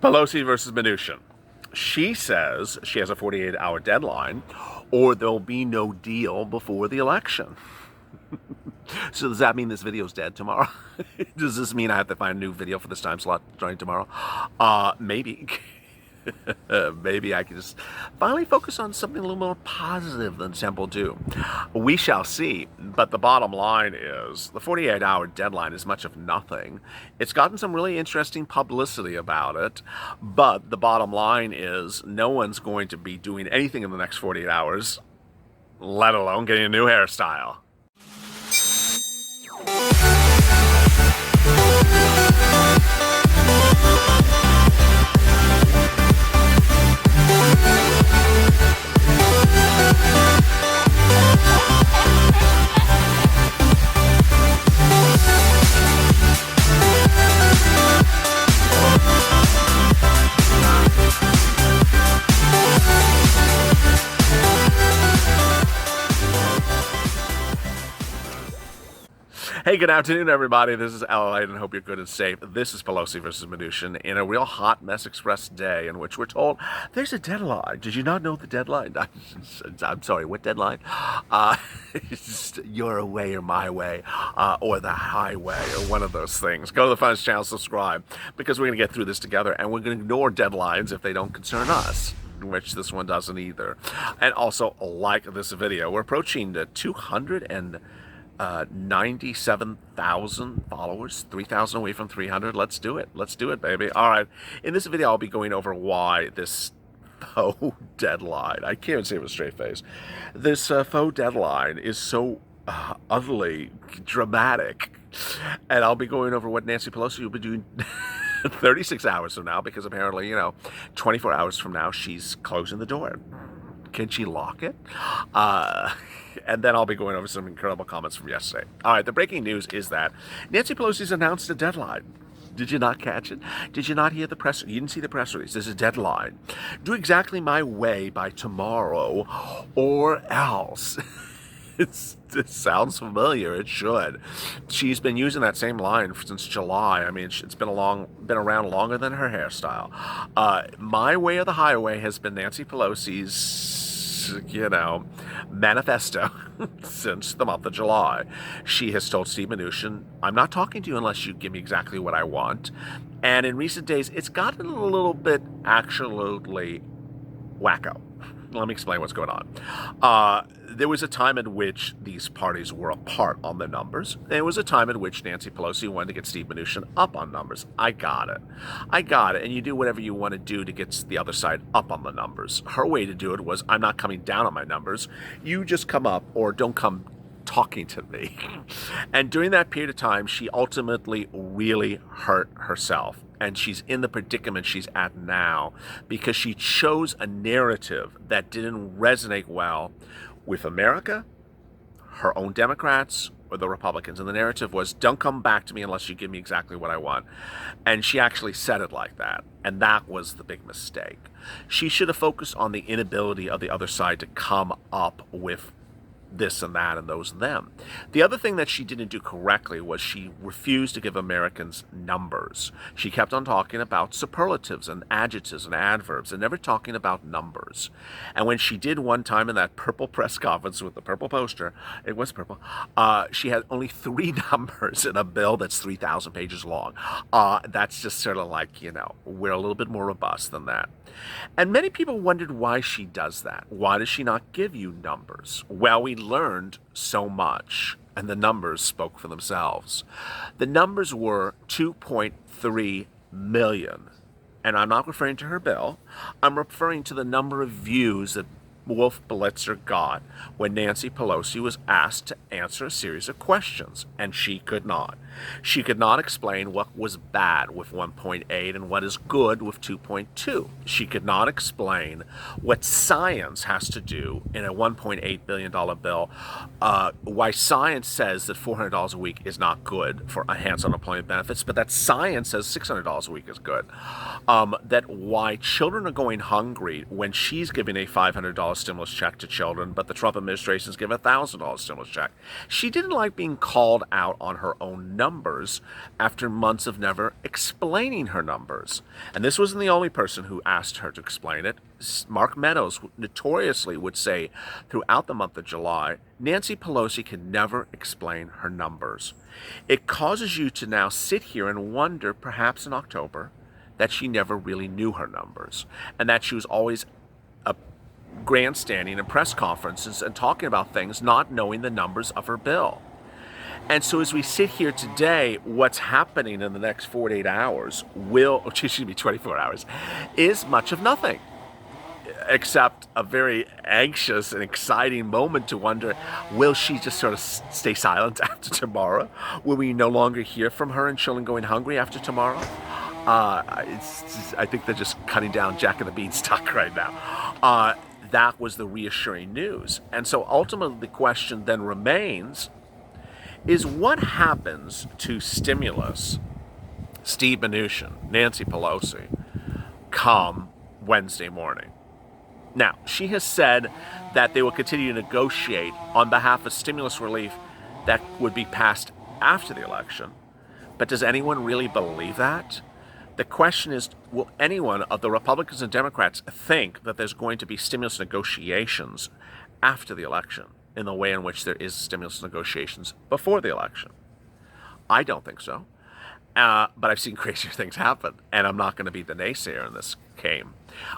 Pelosi versus MNUCHIN. She says she has a 48-hour deadline, or there'll be no deal before the election. So does that mean this video's dead tomorrow? Does this mean I have to find a new video for this time slot starting tomorrow? Maybe. Maybe I can just finally focus on something a little more positive than Temple 2. We shall see, but the bottom line is the 48-hour deadline is much of nothing. It's gotten some really interesting publicity about it, but the bottom line is no one's going to be doing anything in the next 48 hours, let alone getting a new hairstyle. Hey, good afternoon, everybody. This is LALATE, and I hope you're good and safe. This is Pelosi versus MNUCHIN in a real hot mess express day in which we're told there's a deadline. Did you not know the deadline? I'm sorry, what deadline? It's your way or my way, or the highway, or one of those things. Go to the Funds channel, subscribe, because we're going to get through this together, and we're going to ignore deadlines if they don't concern us, which this one doesn't either. And also, like this video, we're approaching the 297,000 followers, 3,000 away from 300. Let's do it. Let's do it, baby. All right. In this video, I'll be going over why this faux deadline, I can't even say it with a straight face, this faux deadline is so utterly dramatic. And I'll be going over what Nancy Pelosi will be doing 36 hours from now, because apparently, 24 hours from now, she's closing the door. Can she lock it? And then I'll be going over some incredible comments from yesterday. All right, the breaking news is that Nancy Pelosi's announced a deadline. Did you not catch it? Did you not hear the press? You didn't see the press release. There's a deadline. Do exactly my way by tomorrow, or else. It sounds familiar. It should. She's been using that same line since July. I mean, it's been around longer than her hairstyle. My way or the highway has been Nancy Pelosi's, manifesto since the month of July. She has told Steve Mnuchin, I'm not talking to you unless you give me exactly what I want. And in recent days, it's gotten a little bit absolutely wacko. Let me explain what's going on. There was a time in which these parties were apart on the numbers. There was a time in which Nancy Pelosi wanted to get Steve Mnuchin up on numbers. I got it. And you do whatever you want to do to get the other side up on the numbers. Her way to do it was, I'm not coming down on my numbers. You just come up, or don't come talking to me. And during that period of time, she ultimately really hurt herself. And she's in the predicament she's at now because she chose a narrative that didn't resonate well with America, her own Democrats, or the Republicans. And the narrative was, don't come back to me unless you give me exactly what I want. And she actually said it like that. And that was the big mistake. She should have focused on the inability of the other side to come up with this and that and those and them. The other thing that she didn't do correctly was she refused to give Americans numbers. She kept on talking about superlatives and adjectives and adverbs and never talking about numbers. And when she did one time in that purple press conference with the purple poster, it was purple, she had only 3 numbers in a bill that's 3,000 pages long. That's just sort of like, we're a little bit more robust than that. And many people wondered why she does that. Why does she not give you numbers? Well, we learned so much, and the numbers spoke for themselves. The numbers were 2.3 million. And I'm not referring to her bill. I'm referring to the number of views that Wolf Blitzer got when Nancy Pelosi was asked to answer a series of questions, and she could not. She could not explain what was bad with 1.8 and what is good with 2.2. She could not explain what science has to do in a $1.8 billion bill, why science says that $400 a week is not good for enhanced unemployment benefits, but that science says $600 a week is good. That why children are going hungry when she's giving a $500 $500 stimulus check to children, but the Trump administration's given a $1,000 stimulus check. She didn't like being called out on her own numbers after months of never explaining her numbers. And this wasn't the only person who asked her to explain it. Mark Meadows notoriously would say throughout the month of July, Nancy Pelosi can never explain her numbers. It causes you to now sit here and wonder, perhaps in October, that she never really knew her numbers, and that she was always grandstanding in press conferences and talking about things not knowing the numbers of her bill. And so as we sit here today, what's happening in the next 48 hours 24 hours, is much of nothing, except a very anxious and exciting moment to wonder, will she just sort of stay silent after tomorrow? Will we no longer hear from her and she'll be going hungry after tomorrow? I think they're just cutting down Jack and the Beanstalk right now. That was the reassuring news. And so ultimately the question then remains is what happens to stimulus, Steve Mnuchin, Nancy Pelosi, come Wednesday morning? Now, she has said that they will continue to negotiate on behalf of stimulus relief that would be passed after the election. But does anyone really believe that? The question is, will anyone of the Republicans and Democrats think that there's going to be stimulus negotiations after the election in the way in which there is stimulus negotiations before the election? I don't think so. But I've seen crazier things happen, and I'm not going to be the naysayer in this game.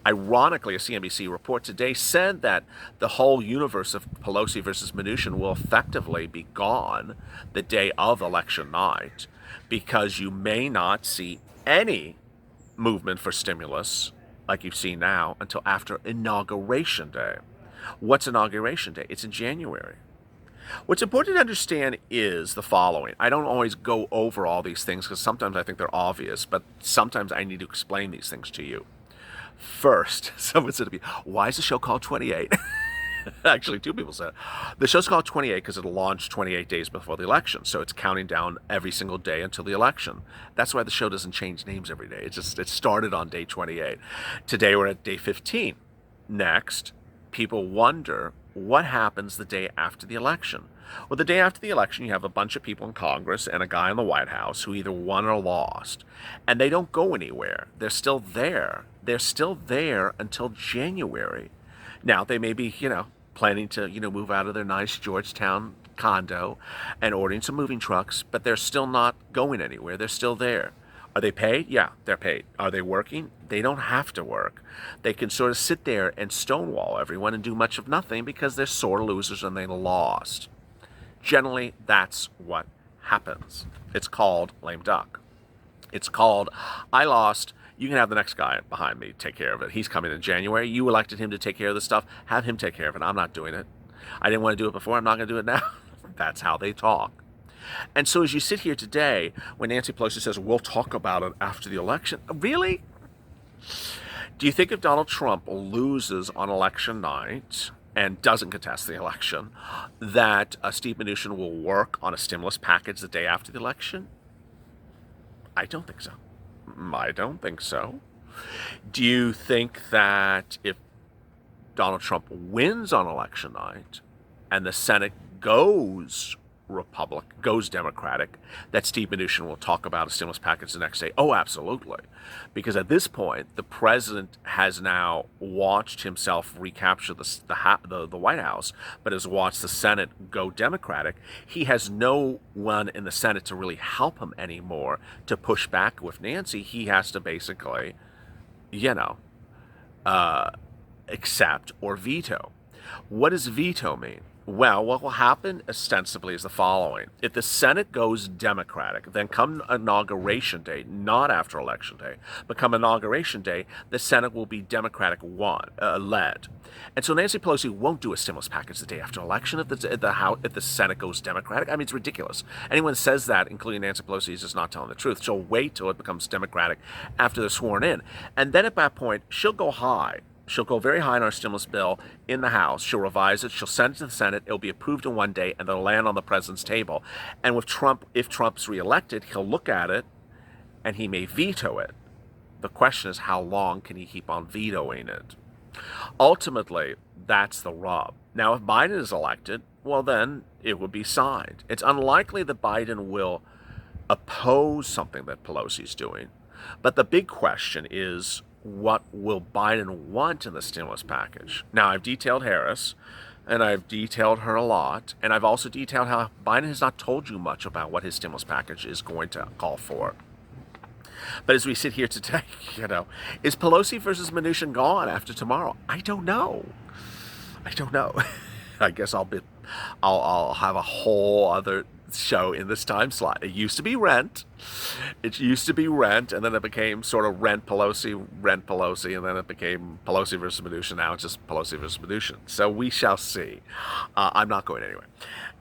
Ironically, a CNBC report today said that the whole universe of Pelosi versus Mnuchin will effectively be gone the day of election night, because you may not see any movement for stimulus like you see now until after Inauguration Day. What's Inauguration Day? It's in January. What's important to understand is the following. I don't always go over all these things because sometimes I think they're obvious, but sometimes I need to explain these things to you. First, someone said to me, why is the show called 28? Actually, two people said the show's called 28 because it'll launch 28 days before the election. So it's counting down every single day until the election. That's why the show doesn't change names every day. It started on day 28. Today we're at day 15. Next, people wonder what happens the day after the election. Well, the day after the election, you have a bunch of people in Congress and a guy in the White House who either won or lost. And they don't go anywhere. They're still there. They're still there until January. Now, they may be, planning to, move out of their nice Georgetown condo and ordering some moving trucks, but they're still not going anywhere. They're still there. Are they paid? Yeah, they're paid. Are they working? They don't have to work. They can sort of sit there and stonewall everyone and do much of nothing because they're sore losers and they lost. Generally, that's what happens. It's called lame duck. It's called, I lost. You can have the next guy behind me take care of it. He's coming in January. You elected him to take care of this stuff. Have him take care of it. I'm not doing it. I didn't want to do it before. I'm not going to do it now. That's how they talk. And so as you sit here today, when Nancy Pelosi says, we'll talk about it after the election, really? Do you think if Donald Trump loses on election night and doesn't contest the election, that Steve Mnuchin will work on a stimulus package the day after the election? I don't think so. I don't think so. Do you think that if Donald Trump wins on election night and the Senate goes Democratic, that Steve Mnuchin will talk about a stimulus package the next day? Oh, absolutely. Because at this point, the president has now watched himself recapture the White House, but has watched the Senate go Democratic. He has no one in the Senate to really help him anymore to push back with Nancy. He has to basically, accept or veto. What does veto mean? Well, what will happen ostensibly is the following. If the Senate goes Democratic, then come Inauguration Day, not after Election Day, but come Inauguration Day, the Senate will be Democratic-led. And so Nancy Pelosi won't do a stimulus package the day after election if the Senate goes Democratic. I mean, it's ridiculous. Anyone says that, including Nancy Pelosi, is just not telling the truth. She'll wait till it becomes Democratic after they're sworn in. And then at that point, she'll go high. She'll go very high on our stimulus bill in the House. She'll revise it. She'll send it to the Senate. It'll be approved in one day, and it'll land on the president's table. And with Trump, if Trump's reelected, he'll look at it, and he may veto it. The question is, how long can he keep on vetoing it? Ultimately, that's the rub. Now, if Biden is elected, well, then it would be signed. It's unlikely that Biden will oppose something that Pelosi's doing. But the big question is, what will Biden want in the stimulus package? Now, I've detailed Harris, and I've detailed her a lot, and I've also detailed how Biden has not told you much about what his stimulus package is going to call for. But as we sit here today, is Pelosi versus MNUCHIN gone after tomorrow? I don't know. I guess I'll have a whole other show in this time slot. It used to be Rent. And then it became sort of Rent Pelosi, and then it became Pelosi versus MNUCHIN. Now it's just Pelosi versus MNUCHIN. So we shall see. I'm not going anywhere.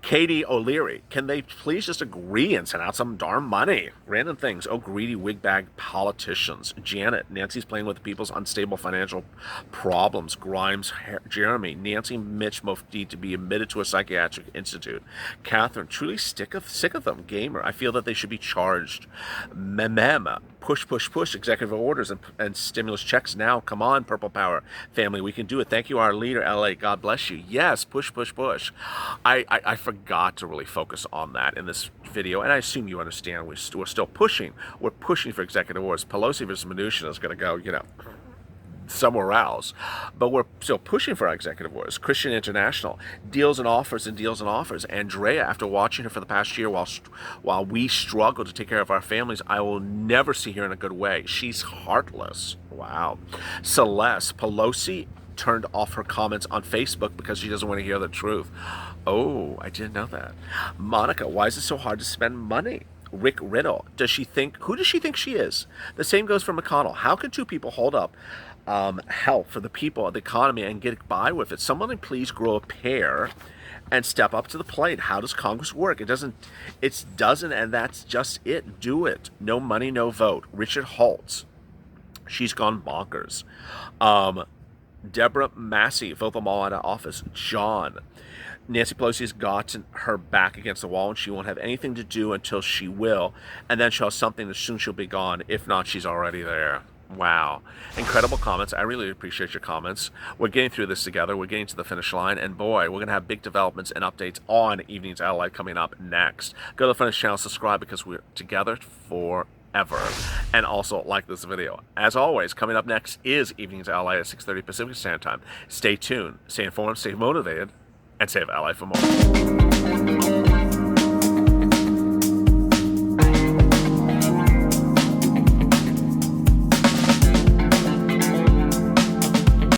Katie O'Leary, can they please just agree and send out some darn money? Random things. Oh, greedy wigbag politicians. Janet, Nancy's playing with the people's unstable financial problems. Grimes, Jeremy, Nancy, Mitch both need to be admitted to a psychiatric institute. Catherine, truly sick of them. Gamer, I feel that they should be charged. Memema, push, executive orders and stimulus checks now. Come on, Purple Power family, we can do it. Thank you, our leader, LA. God bless you. Yes, push. I forgot to really focus on that in this video, and I assume you understand. We're still pushing. We're pushing for executive orders. Pelosi versus MNUCHIN is going to go, somewhere else, but we're still pushing for our executive orders. Christian International, deals and offers. Andrea, after watching her for the past year while we struggle to take care of our families, I will never see her in a good way. She's heartless. Wow. Celeste, Pelosi turned off her comments on Facebook because she doesn't want to hear the truth. Oh, I didn't know that. Monica, why is it so hard to spend money? Rick Riddle, who does she think she is? The same goes for McConnell. How can two people hold up help for the people of the economy and get by with it? Someone please grow a pair and step up to the plate. How does Congress work? It doesn't, and that's just it. Do it. No money, no vote. Richard Holtz, she's gone bonkers. Deborah Massey, vote them all out of office. John, Nancy Pelosi has gotten her back against the wall, and she won't have anything to do until she will, and then she'll have something, and soon she'll be gone. If not, she's already there. Wow. Incredible comments. I really appreciate your comments. We're getting through this together. We're getting to the finish line, and boy, we're going to have big developments and updates on Evenings LA coming up next. Go to the Finish channel, subscribe, because we're together forever. And also like this video. As always, coming up next is Evenings LA at 6:30 Pacific Standard Time. Stay tuned, stay informed, stay motivated, and save LA for more.